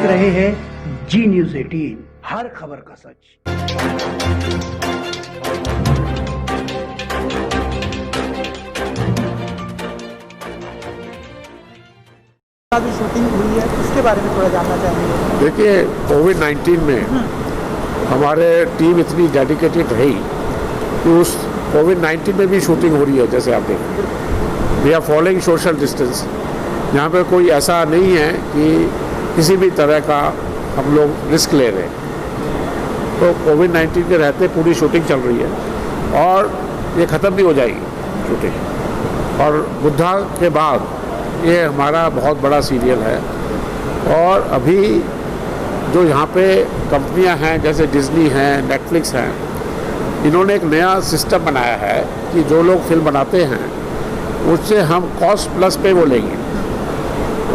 रहे हैं जी न्यूज़ 18, हर खबर का सच। अभी शूटिंग हुई है, इसके बारे में थोड़ा जानना चाहेंगे। देखिए, कोविड-19 में हमारे टीम इतनी डेडिकेटेड रही कि उस कोविड-19 में भी शूटिंग हो रही है। जैसे आप देखें, we are following social distance. यहाँ पे कोई ऐसा नहीं है कि किसी भी तरह का हम लोग रिस्क ले रहे हैं। तो कोविड-19 के रहते पूरी शूटिंग चल रही है और ये ख़त्म भी हो जाएगी शूटिंग। और बुद्धा के बाद ये हमारा बहुत बड़ा सीरियल है। और अभी जो यहाँ पे कंपनियाँ हैं जैसे डिज्नी हैं, नेटफ्लिक्स हैं, इन्होंने एक नया सिस्टम बनाया है कि जो लोग फिल्म बनाते हैं उससे हम कॉस्ट प्लस पे वो लेंगे।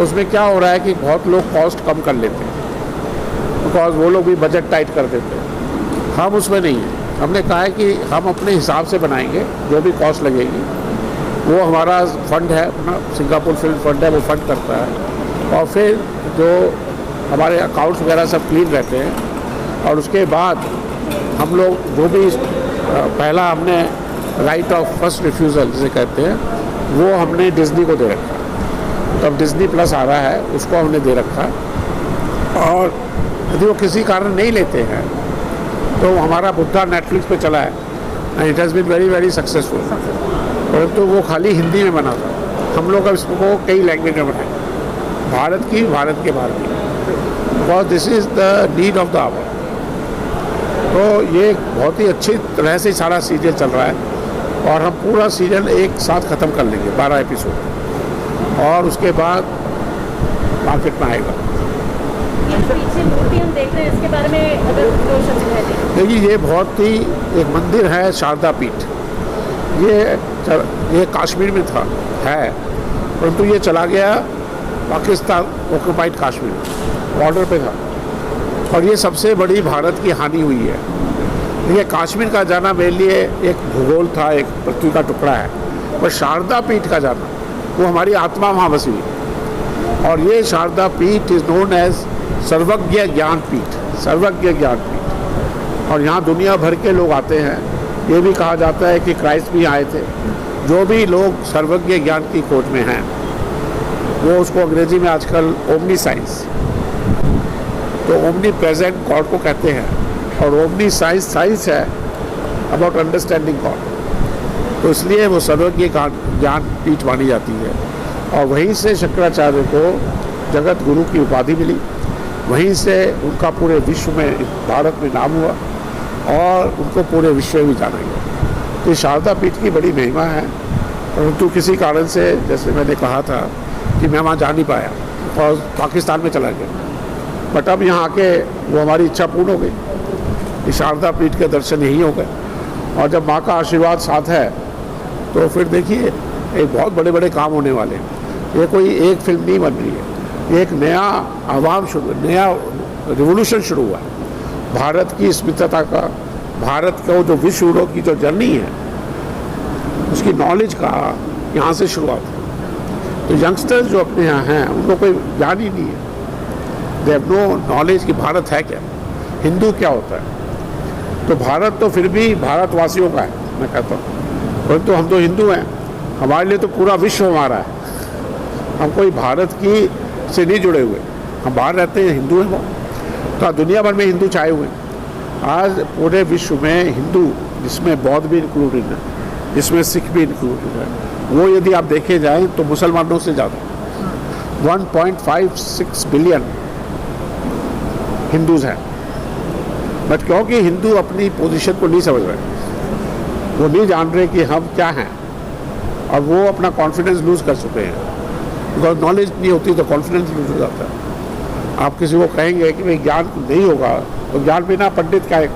उसमें क्या हो रहा है कि बहुत लोग कॉस्ट कम कर लेते हैं, बिकॉज वो लोग भी बजट टाइट कर देते हैं। हम उसमें नहीं हैं। हमने कहा है कि हम अपने हिसाब से बनाएंगे, जो भी कॉस्ट लगेगी वो हमारा फंड है अपना, सिंगापुर फिल्म फंड है, वो फंड करता है। और फिर जो हमारे अकाउंट्स वगैरह सब क्लीन रहते हैं। और उसके बाद हम लोग जो भी पहला हमने राइट ऑफ फर्स्ट रिफ्यूज़ल जिसे कहते हैं, वो हमने डिज्नी को दे रखा। तब डिज्नी प्लस आ रहा है, उसको हमने दे रखा। और यदि वो किसी कारण नहीं लेते हैं तो हमारा बुद्धा नेटफ्लिक्स पे चला है and it has been very very successful. परंतु वो खाली हिंदी में बना था। हम लोग अब इसको कई लैंग्वेज में बनाए, भारत की, भारत के बाहर की, because this is the need of the hour. तो ये बहुत ही अच्छी तरह से सारा सीरियल चल रहा है और हम पूरा सीरियल एक साथ ख़त्म कर लेंगे, 12 एपिसोड, और उसके बाद मार्केट में आएगा। पीछे मूर्ति हम देख रहे हैं, इसके बारे में अगर दो शब्द कह दें। देखिए, ये बहुत ही एक मंदिर है, शारदा पीठ। ये कश्मीर में था, है, परंतु ये चला गया पाकिस्तान ऑक्युपाइड कश्मीर, बॉर्डर पे था। और ये सबसे बड़ी भारत की हानि हुई है। ये कश्मीर का जाना मेरे लिए एक भूगोल था, एक पृथ्वी का टुकड़ा है, पर शारदा पीठ का जाना, वो हमारी आत्मा वहाँ बसी हुई। और ये शारदा पीठ इज़ नोन एज सर्वज्ञ ज्ञान पीठ, सर्वज्ञ ज्ञान पीठ। और यहाँ दुनिया भर के लोग आते हैं। ये भी कहा जाता है कि क्राइस्ट भी आए थे। जो भी लोग सर्वज्ञ ज्ञान की खोज में हैं, वो उसको अंग्रेजी में आजकल ओमनी साइंस, तो ओमनी प्रेजेंट गॉड को कहते हैं। और ओमनी साइंस है अबाउट अंडरस्टैंडिंग गॉड। तो इसलिए वो सर्वज्ञ ज्ञान पीठ मानी जाती है। और वहीं से शंकराचार्य को जगत गुरु की उपाधि मिली। वहीं से उनका पूरे विश्व में, भारत में नाम हुआ और उनको पूरे विश्व में भी जाना गया। तो शारदा पीठ की बड़ी महिमा है। परंतु किसी कारण से, जैसे मैंने कहा था कि मैं वहाँ जा नहीं पाया और पाकिस्तान में चला गया, बट अब यहाँ आके वो हमारी इच्छा पूर्ण हो गई कि शारदा पीठ के दर्शन यही हो गए। और जब माँ का आशीर्वाद साथ है तो फिर देखिए, एक बहुत बड़े बड़े काम होने वाले हैं। ये कोई एक फिल्म नहीं बन रही है, ये एक नया रिवोल्यूशन शुरू हुआ है। भारत की स्मितता का, भारत का जो विश्व की जो जर्नी है, उसकी नॉलेज का यहाँ से शुरुआत है। तो यंगस्टर्स जो अपने यहाँ हैं, उनको कोई ज्ञान ही नहीं है। दे हैव नो नॉलेज कि भारत है क्या, हिंदू क्या होता है। तो भारत तो फिर भी भारतवासियों का है, मैं कहता हूँ। परंतु हम तो हिंदू हैं, हमारे लिए तो पूरा विश्व हमारा है। हम कोई भारत की से नहीं जुड़े हुए, हम बाहर रहते हैं, हिंदू हैं वो। तो दुनिया भर में हिंदू छाए हुए हैं। आज पूरे विश्व में हिंदू, जिसमें बौद्ध भी इंक्लूडेड है, जिसमें सिख भी इंक्लूडेड है, वो यदि आप देखे जाएं तो मुसलमानों से ज़्यादा 1.56 बिलियन हिंदूज हैं। बट क्योंकि हिंदू अपनी पोजीशन को नहीं समझ रहे, वो नहीं जान रहे कि हम क्या हैं, और वो अपना कॉन्फिडेंस लूज़ कर चुके हैं। बिकॉज नॉलेज नहीं होती तो कॉन्फिडेंस लूज हो जाता है। आप किसी को कहेंगे कि भाई ज्ञान नहीं होगा, तो ज्ञान बिना पंडित क्या है।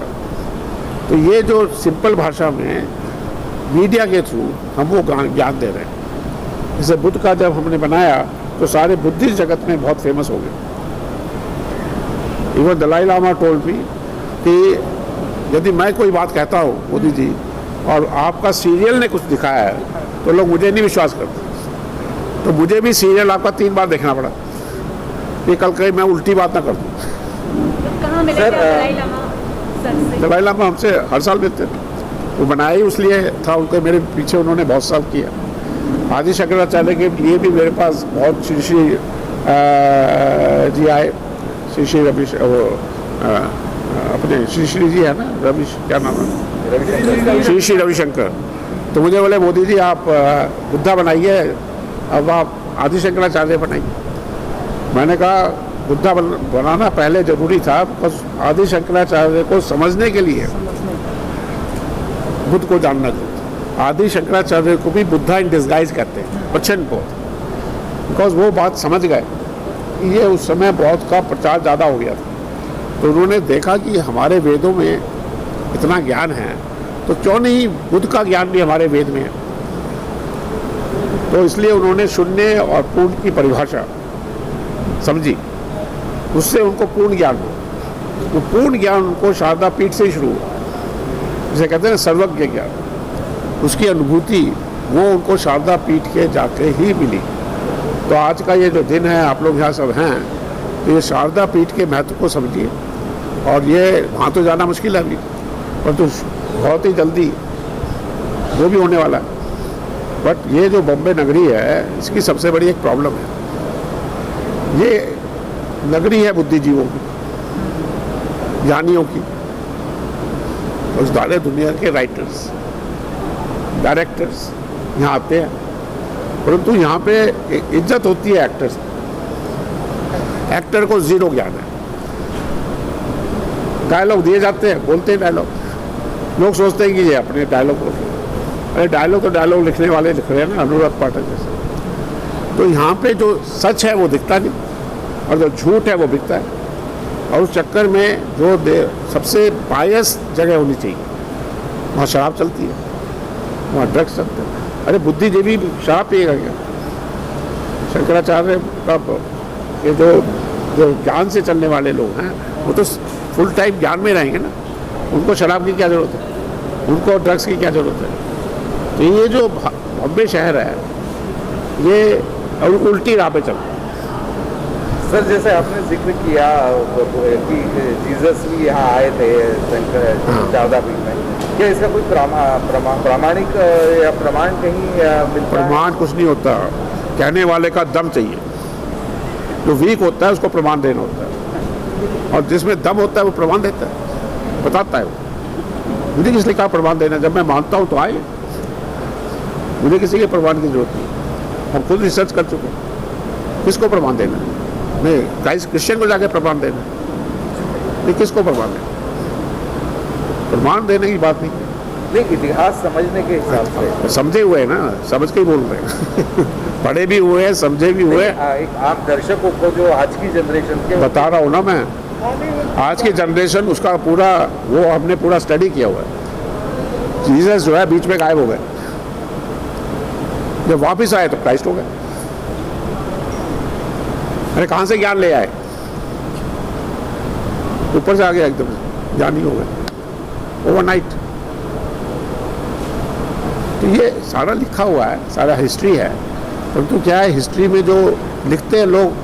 तो ये जो सिंपल भाषा में मीडिया के थ्रू हम वो ज्ञान दे रहे हैं। जैसे बुद्ध का जब हमने बनाया तो सारे बुद्धिस्ट जगत में बहुत फेमस हो गए। Even Dalai Lama told me कि यदि मैं कोई बात कहता हूँ मोदी जी, और आपका सीरियल ने कुछ दिखाया है, तो लोग मुझे नहीं विश्वास करते। तो मुझे भी सीरियल आपका 3 बार देखना पड़ा। कि कल कहीं मैं उल्टी बात ना कर दूँ। कहाँ मिले थे दलाई लामा सर से? दलाई लामा हमसे हर साल मिलते थे, वो बनाया ही इसलिए था, उनके मेरे पीछे उन्होंने बहुत साल किया। आदि शंकराचार्य के लिए भी मेरे पास बहुत श्री श्री जी आए, श्री श्री रवि अपने श्री श्री जी है ना, रवि क्या नाम है, श्री श्री रविशंकर। तो मुझे बोले मोदी जी आप बुद्धा बनाइए, अब आप आदि शंकराचार्य बनाइए। मैंने कहा बुद्धा बनाना पहले जरूरी था, बस आदि शंकराचार्य को समझने के लिए बुद्ध को जानना जरूरी। आदि शंकराचार्य को भी बुद्धा इन डिस्गाइज कहते हैं, बच्चन को, बिकॉज वो बात समझ गए। ये उस समय बहुत का प्रचार ज़्यादा हो गया था, तो उन्होंने देखा कि हमारे वेदों में इतना ज्ञान है, तो क्यों नहीं बुद्ध का ज्ञान भी हमारे वेद में है। तो इसलिए उन्होंने शून्य और पूर्ण की परिभाषा समझी, उससे उनको पूर्ण ज्ञान हुआ। वो पूर्ण ज्ञान उनको शारदा पीठ से ही शुरू हुआ, जिसे कहते हैं सर्वज्ञ ज्ञान। उसकी अनुभूति वो उनको शारदा पीठ के जाके ही मिली। तो आज का ये जो दिन है, आप लोग यहाँ सब हैं, तो ये शारदा पीठ के महत्व को समझिए। और ये वहाँ तो जाना मुश्किल है अभी, परंतु बहुत ही जल्दी वो भी होने वाला है। बट ये जो बॉम्बे नगरी है, इसकी सबसे बड़ी एक प्रॉब्लम है, ये नगरी है बुद्धिजीवों की, ज्ञानियों की, और सारे दुनिया के राइटर्स, डायरेक्टर्स यहाँ आते हैं। परंतु यहाँ पे इज्जत होती है एक्टर्स, एक्टर को जीरो ज्ञान है। डायलॉग दिए जाते हैं, बोलते हैं डायलॉग, लोग सोचते हैं कि ये अपने डायलॉग बोल रहे हैं। अरे डायलॉग तो डायलॉग लिखने वाले लिख रहे हैं ना, अनुराग पाठक जैसे। तो यहाँ पे जो सच है वो दिखता नहीं, और जो झूठ है वो बिकता है। और उस चक्कर में जो सबसे बायस जगह होनी चाहिए, वहाँ शराब चलती है, वहाँ ड्रग्स चलते हैं। अरे बुद्धिजीवी शराब पिएगा क्या? शंकराचार्य का ये जो ज्ञान से चलने वाले लोग हैं, वो तो फुल टाइम ज्ञान में रहेंगे ना, उनको शराब की क्या ज़रूरत है, उनको ड्रग्स की क्या ज़रूरत है। तो ये जो बॉम्बे शहर है, ये और उल्टी राह पे चल। सर जैसे आपने जिक्र किया कि जीसस भी यहाँ आए थे शंकर शारदा पीठ में, क्या इसका कोई प्रामाणिक या प्रमाण कहीं मिलता है? प्रमाण कुछ नहीं होता, कहने वाले का दम चाहिए। जो वीक होता है उसको प्रमाण देना होता है, और जिसमें दम होता है वो प्रमाण देता है, बताता है वो। मुझे किस लिए कहा प्रमाण देना? जब मैं मानता हूँ तो आए, मुझे किसी के प्रमाण की जरूरत नहीं। हम खुद रिसर्च कर चुके हैं, किसको प्रमाण देना है? नहीं, क्रिश्चियन को जाके प्रमाण देना, नहीं किसको प्रमाण देना? प्रमाण देने की बात नहीं, इतिहास समझने के हिसाब से समझे हुए हैं ना, समझ के ही बोल रहे हैं। पढ़े भी हुए हैं, समझे भी हुए। एक आम दर्शकों को जो आज की जनरेशन के, बता रहा हूँ ना मैं, आज की जनरेशन उसका पूरा वो हमने पूरा स्टडी किया हुआ है। जीसस जो है बीच में गायब हो गए, जब वापिस आए तो क्राइस्ट हो गए। अरे कहाँ से ज्ञान ले आए? ऊपर से आ गया, एकदम ज्ञानी हो गए ओवरनाइट। तो ये सारा लिखा हुआ है, सारा हिस्ट्री है। परंतु क्या है, हिस्ट्री में जो लिखते हैं लोग,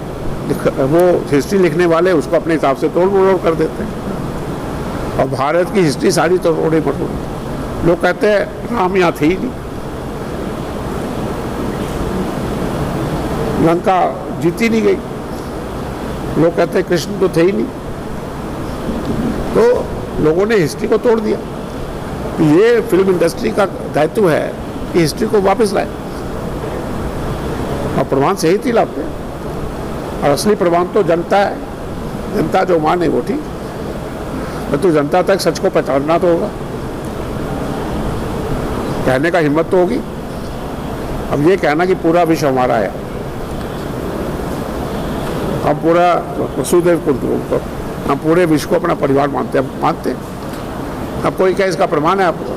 वो हिस्ट्री लिखने वाले उसको अपने हिसाब से तोड़ मरोड़ कर देते हैं। और भारत की हिस्ट्री सारी तोड़े मरोड़। लोग कहते हैं राम यहाँ थे ही नहीं, लंका जीती नहीं गई। लोग कहते हैं कृष्ण तो थे ही नहीं। तो लोगों ने हिस्ट्री को तोड़ दिया। ये फिल्म इंडस्ट्री का दायित्व है कि हिस्ट्री को वापस लाए, और प्रमाण सही थी लाते हैं। और असली प्रमाण तो जनता है, जनता जो माने वो ठीक, तो जनता तक सच को पहचानना तो होगा, कहने का हिम्मत तो होगी। अब ये कहना कि पूरा विश्व हमारा है, हम पूरा वसुधैव कुटुंबकम, हम पूरे विश्व को अपना परिवार मानते हैं। अब कोई क्या इसका प्रमाण है आपको?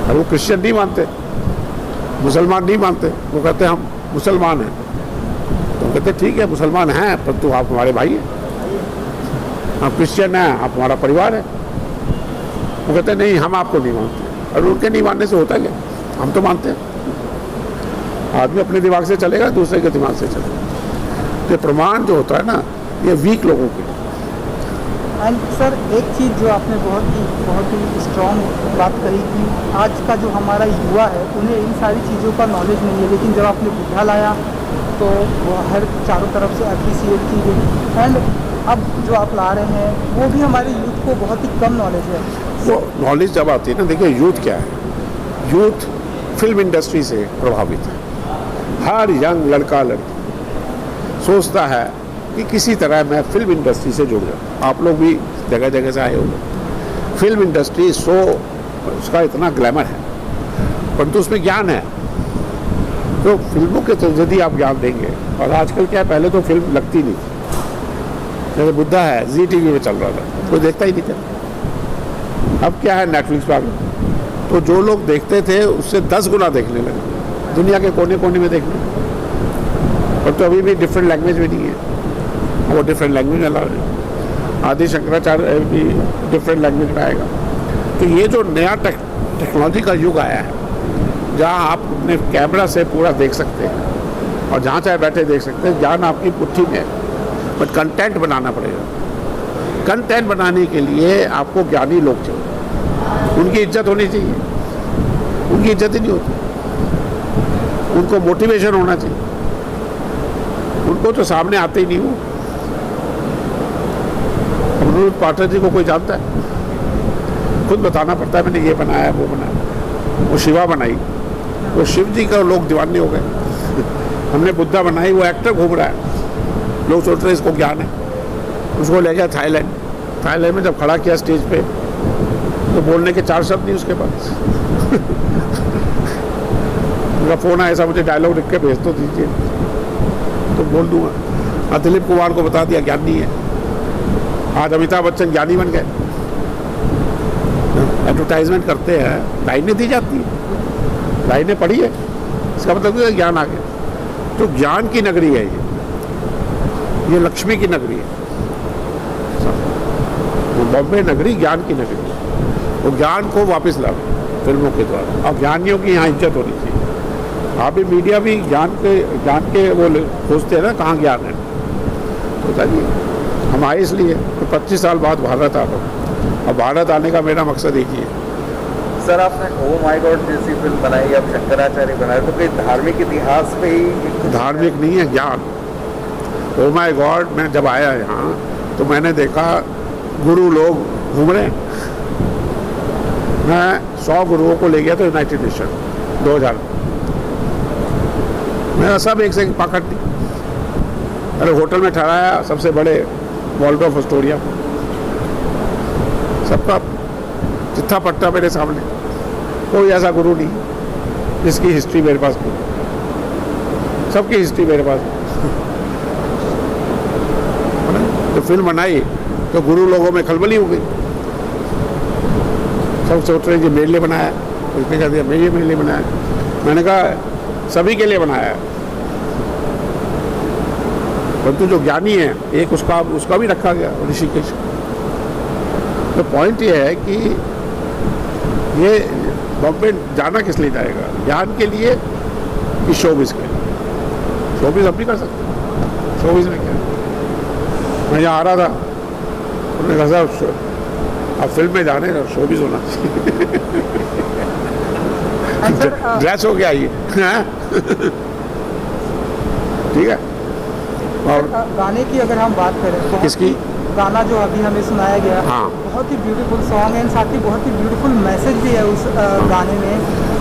और वो क्रिश्चियन नहीं मानते, मुसलमान नहीं मानते, वो कहते हैं हम मुसलमान हैं। तो कहते ठीक है मुसलमान हैं, परंतु आप हमारे भाई हैं। हम क्रिश्चियन हैं, आप हमारा परिवार है। वो कहते नहीं हम आपको नहीं मानते। और उनके नहीं मानने से होता क्या? हम तो मानते हैं। आदमी अपने दिमाग से चलेगा, दूसरे के दिमाग से चलेगा। ये प्रमाण जो होता है ना, ये वीक लोगों के। एंड सर एक चीज़ जो आपने बहुत ही स्ट्रॉन्ग बात कही कि आज का जो हमारा युवा है उन्हें इन सारी चीज़ों का नॉलेज नहीं है, लेकिन जब आपने बुद्धा लाया तो वो हर चारों तरफ से अप्रिसिएट की गई। एंड अब जो आप ला रहे हैं वो भी हमारे यूथ को बहुत ही कम नॉलेज है। वो नॉलेज जब आती है ना, देखिए यूथ क्या है, यूथ फिल्म इंडस्ट्री से प्रभावित है। हर यंग लड़का लड़की सोचता है कि किसी तरह मैं फिल्म इंडस्ट्री से जुड़ जाऊँ। आप लोग भी जगह जगह से आए होंगे। फिल्म इंडस्ट्री उसका इतना ग्लैमर है, परंतु उसमें ज्ञान है। तो फिल्मों के तो यदि आप ज्ञान देंगे, और आजकल क्या है, पहले तो फिल्म लगती नहीं थी। जैसे बुद्धा है, ZTV में चल रहा था, कोई देखता ही नहीं था। अब क्या है, नेटफ्लिक्स पर आ गया, तो जो लोग देखते थे उससे 10 गुना देखने लगे, दुनिया के कोने कोने में देखने। और तो अभी भी डिफरेंट लैंग्वेज में नहीं है, वो डिफरेंट लैंग्वेज में ला रहे हैं। आदि शंकराचार्य भी डिफरेंट लैंग्वेज में आएगा। तो ये जो नया टेक्नोलॉजी का युग आया है, जहाँ आप अपने कैमरा से पूरा देख सकते हैं और जहाँ चाहे बैठे देख सकते हैं, ज्ञान आपकी मुट्ठी में है। बट कंटेंट बनाना पड़ेगा। कंटेंट बनाने के लिए आपको ज्ञानी लोग चाहिए, उनकी इज्जत होनी चाहिए। उनकी इज्जत ही नहीं होती, उनको मोटिवेशन होना चाहिए। उनको तो सामने आते ही नहीं हो। अनुरुद्ध पाठक जी को कोई जानता है? खुद बताना पड़ता है, मैंने ये बनाया वो बनाया। वो शिवा बनाई, वो शिव जी का लोग दीवाने हो गए। हमने बुद्धा बनाई, वो एक्टर घूम रहा है, लोग सोच रहे इसको ज्ञान है। उसको ले गया थाईलैंड में जब खड़ा किया स्टेज पे, तो बोलने के 4 शब्द नहीं उसके पास। मेरा फ़ोन आया, ऐसा मुझे डायलॉग लिख के भेज तो दीजिए, तो बोल दूंगा। दिलीप कुमार को बता दिया ज्ञान नहीं है। आज अमिताभ बच्चन ज्ञानी बन गए। एडवर्टाइजमेंट करते हैं, लाइनें दी जाती है, लाइनें पढ़ी है, इसका मतलब है ज्ञान आ गया। तो ज्ञान की नगरी है ये लक्ष्मी की नगरी है। बॉम्बे नगरी ज्ञान की नगरी है। वो ज्ञान को वापस ला फिल्मों के द्वारा। और ज्ञानियों की यहाँ इज्जत होनी चाहिए। आप भी मीडिया भी ज्ञान के वो खोजते हैं ना, कहाँ ज्ञान है। तो जी हम आए इसलिए तो 25 साल बाद भारत आ रहा। अब भारत आने का मेरा मकसद एक ही है। सर आपने ओ माय गॉड जैसी फिल्म बनाई, अब शंकराचार्य बनाए, तो कोई धार्मिक इतिहास पे ही? धार्मिक नहीं है, ज्ञान। ओ माय गॉड मैं जब आया यहाँ तो मैंने देखा गुरु लोग घूम रहे हैं। मैं 100 गुरुओं को ले गया था यूनाइटेड नेशन 2000 में। मेरा सब एक से एक पाकट थी। अरे होटल में ठहराया, सबसे बड़े वॉल्डोर्फ एस्टोरिया, सबका चिट्ठा पट्टा मेरे सामने। कोई ऐसा गुरु नहीं जिसकी हिस्ट्री मेरे पास नहीं, सबकी हिस्ट्री मेरे पास। तो फिल्म बनाई तो गुरु लोगों में खलबली हो गई। सब सोच रहे कि मेरे लिए बनाया, उसने कह दिया मेरे लिए बनाया। मैंने कहा सभी के लिए बनाया है, परंतु जो ज्ञानी है एक उसका भी रखा गया ऋषिकेश। तो पॉइंट ये है कि ये बॉम्बे जाना किस लिए जाएगा? ज्ञान के लिए कि शोबिस के लिए? शोबिस अब भी कर सकते। शोबिस में क्या? मैं यहाँ आ रहा था, उन्होंने कहा साहब आप फिल्म में जाने का शोबिस होना चाहिए। ड्रेस हो गया ये, ठीक है। और गाने की अगर हम बात करें, किसकी? गाना जो अभी हमें सुनाया गया, हाँ, बहुत ही ब्यूटीफुल सॉन्ग है, साथ ही बहुत ही ब्यूटीफुल मैसेज भी है उस गाने में।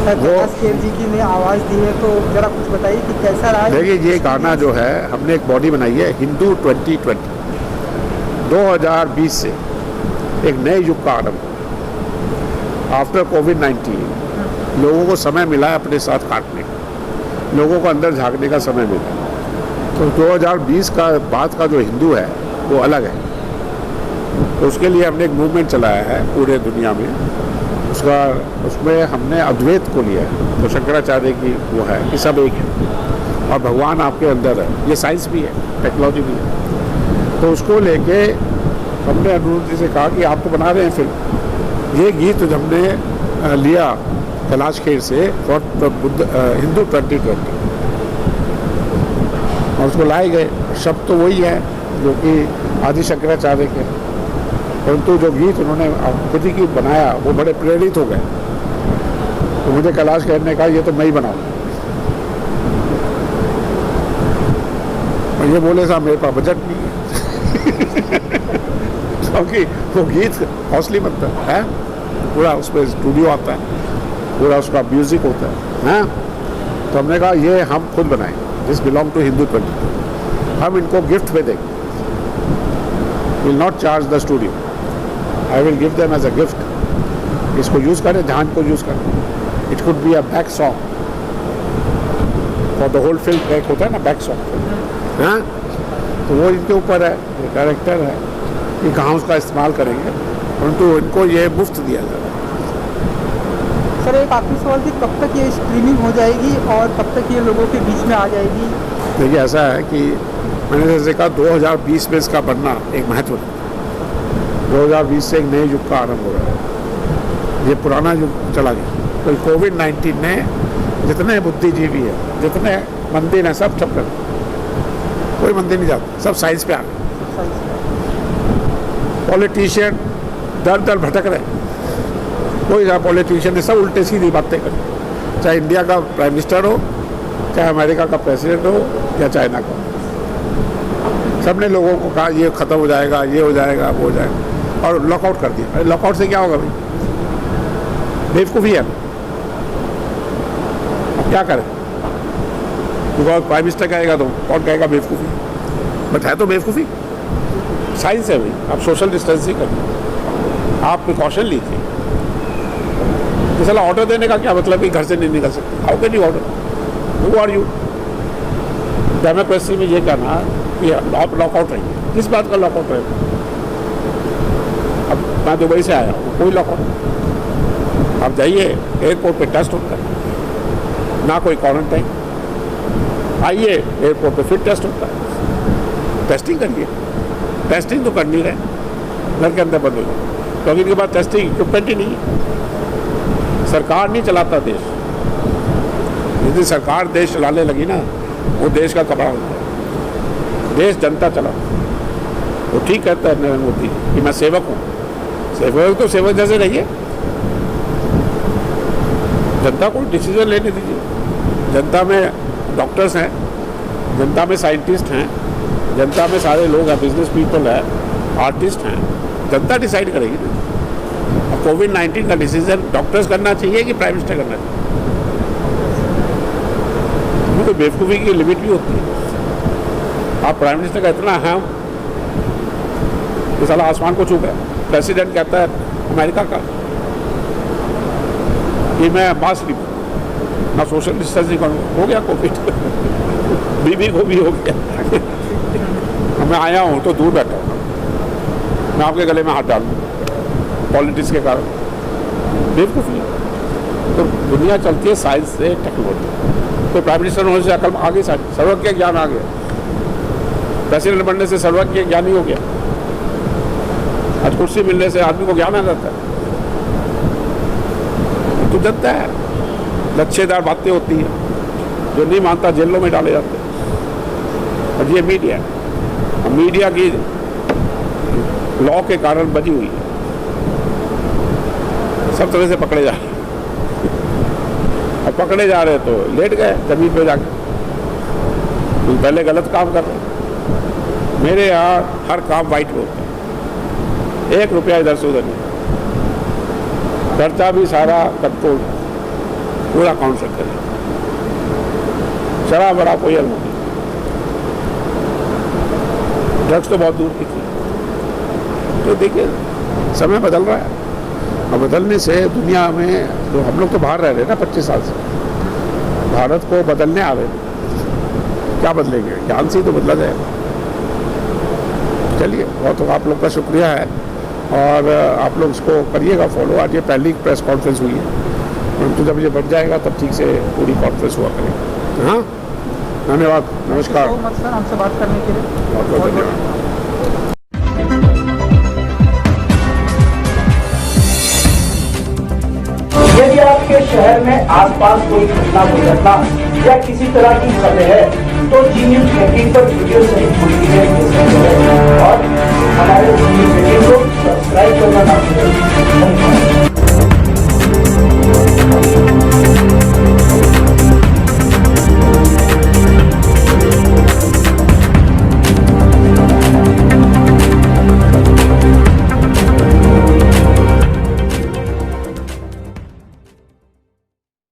प्रकाश खेर जी की ने आवाज़ दी है, तो जरा कुछ बताइए कि कैसा रहा? देखिए ये गाना जो है, हमने एक बॉडी बनाई है हिंदू 2020। 2020 से एक नए युग का आरंभ। आफ्टर कोविड-19 लोगों को समय मिला है अपने साथ काटने का, लोगों को अंदर झांकने का समय मिला। तो 2020 का बाद का जो हिंदू है वो अलग है। तो उसके लिए हमने एक मूवमेंट चलाया है पूरे दुनिया में। उसमें हमने अद्वैत को लिया है, तो शंकराचार्य की वो है कि सब एक है और भगवान आपके अंदर है। ये साइंस भी है, टेक्नोलॉजी भी है। तो उसको लेके हमने अनुरुद्ध जी से कहा कि आप तो बना रहे हैं फिल्म, ये गीत जो हमने लिया कैलाश खेर से फॉर हिंदू 2020, और उसको लाए गए। शब्द तो वही है जो कि आदि शंकराचार्य के, परंतु जो गीत उन्होंने कृति की बनाया वो बड़े प्रेरित हो गए। तो मुझे कैलाश खेर ने कहा ये तो मैं ही बनाऊँ, और ये बोले साहब मेरे पास बजट नहीं है क्योंकि वो गीत हौसली बनता है, पूरा उसमें स्टूडियो आता है, पूरा उसका म्यूजिक होता है। तो हमने कहा ये हम खुद बनाएंगे, दिस बिलोंग टू हिंदू 22, हम इनको गिफ्ट में देंगे, will not charge the studio, I will give them as a gift, इसको यूज़ करें जहाँ को यूज़ करें। It could be a back song for the whole film, एक होता है ना बैक सॉन्ग, हाँ, तो वो इनके ऊपर है, ये डायरेक्टर है कि कहाँ उसका इस्तेमाल करेंगे, परंतु इनको ये मुफ्त दिया जा रहा है। सर एक आखिरी सवाल कि कब तक ये स्ट्रीमिंग हो जाएगी और कब तक ये लोगों के बीच में आ जाएगी? देखिए ऐसा है कि मैंने जैसे कहा 2020 में इसका बनना एक महत्व है। 2020 से एक नए युग का आरंभ हो रहा है, ये पुराना युग चला गया। तो कोविड-19 ने जितने बुद्धिजीवी है, जितने मंदिर हैं, सब ठप कर दिए, कोई मंदिर नहीं जाता, सब साइंस पे आ गए। पॉलिटिशियन दर दर भटक रहे, कोई पॉलिटिशियन ने सब उल्टे सीधी बातें करी, चाहे इंडिया का प्राइम मिनिस्टर हो, चाहे अमेरिका का प्रेसिडेंट हो, या चाइना का, सबने लोगों को कहा ये ख़त्म हो जाएगा, ये हो जाएगा, वो हो जाएगा, और लॉकआउट कर दिया। अरे लॉकआउट से क्या होगा भाई, बेवकूफ़ी है। अब क्या करें, बिकॉज प्राइम मिनिस्टर कहेगा तो कौन कहेगा बेवकूफ़ी, बट है तो बेवकूफ़ी। साइंस है भाई, आप सोशल डिस्टेंसिंग करिए, आप प्रिकॉशन लीजिए। तो साला ऑर्डर देने का क्या मतलब कि घर से नहीं निकल सकते, how can you order, who are you? Democracy में ये कहना कि आप लॉकआउट रहिए, किस बात का लॉकआउट रहेगा? अब मैं दुबई से आया हूँ, कोई लॉकआउट, आप जाइए एयरपोर्ट पे टेस्ट होता है, ना कोई क्वारंटाइन, आइए एयरपोर्ट पे फिर टेस्ट होता है, टेस्टिंग करिए। टेस्टिंग तो कर नहीं रहे, घर के अंदर बंद हो जाए, क्योंकि इनके पास टेस्टिंग इक्विपमेंट ही नहीं है। सरकार नहीं चलाता देश, यदि सरकार देश चलाने लगी ना, वो देश का कपड़ा होता है, देश जनता चला। वो ठीक कहता है नरेंद्र मोदी कि मैं सेवक हूँ, सेवक तो सेवक जैसे रहिए, जनता को डिसीजन लेने दीजिए। जनता में डॉक्टर्स हैं, जनता में साइंटिस्ट हैं, जनता में सारे लोग हैं, बिजनेस पीपल है, आर्टिस्ट हैं, जनता डिसाइड करेगी ना। अब कोविड-19 का डिसीजन डॉक्टर्स करना चाहिए कि प्राइम मिनिस्टर करना चाहिए? तो बेवकूफ़ी की लिमिट भी होती है। आप प्राइम मिनिस्टर का इतना है कि साला आसमान को छू गया। प्रेसिडेंट कहता है अमेरिका का कि मैं मास्क नहीं, ना सोशल डिस्टेंसिंग करूँगा, हो गया कोविड बीबी को भी हो गया मैं आया हूँ तो दूर बैठा हूँ, मैं आपके गले में हाथ डालूँ पॉलिटिक्स के कारण, बेवकूफ़ी। तो दुनिया चलती है साइंस से, टेक्नोलॉजी। तो प्राइम मिनिस्टर होने से अकल आगे, सर्वज्ञ ज्ञान आ गया, प्रेसिडेंट बनने से सर्वज्ञ ज्ञान ही हो गया। आज कुर्सी मिलने से आदमी को ज्ञान आ जाता है। तो जनता है, लच्छेदार बातें होती हैं, जो नहीं मानता जेलों में डाले जाते हैं। और ये मीडिया है, मीडिया की लॉ के कारण बची हुई है, सब तरह से पकड़े जा रहे हैं। अब पकड़े जा रहे तो लेट गए जमीन पे जाके, पहले गलत काम कर रहे। मेरे यहाँ हर काम वाइट में होता है, 1 रुपया इधर से उधर नहीं, खर्चा भी सारा कंट्रोल, पूरा काउंटर करें, शराब वराब कोई अलग नहीं, ड्रग्स तो बहुत दूर की थी। तो देखिए समय बदल रहा है, और बदलने से दुनिया में, तो हम लोग तो बाहर रह रहे हैं ना 25 साल से, भारत को बदलने आ रहे हैं, क्या बदलेंगे? ज्ञान से ही तो बदला जाएगा। चलिए, बहुत आप लोग का शुक्रिया है, और आप लोग इसको करिएगा फॉलो। आज ये पहली प्रेस कॉन्फ्रेंस हुई है, परंतु जब ये बढ़ जाएगा तब ठीक से पूरी कॉन्फ्रेंस हुआ करेगी। हाँ, धन्यवाद, नमस्कार। सर हमसे बात करने के लिए बहुत बहुत धन्यवाद। यदि आपके शहर में आसपास कोई घटना दुर्घटना या किसी तरह की खबर है तो जी न्यूज 18 पर वीडियो सहित पूरी है और हमारे जी न्यूज 18 को सब्सक्राइब करना ना भूलें। धन्यवाद।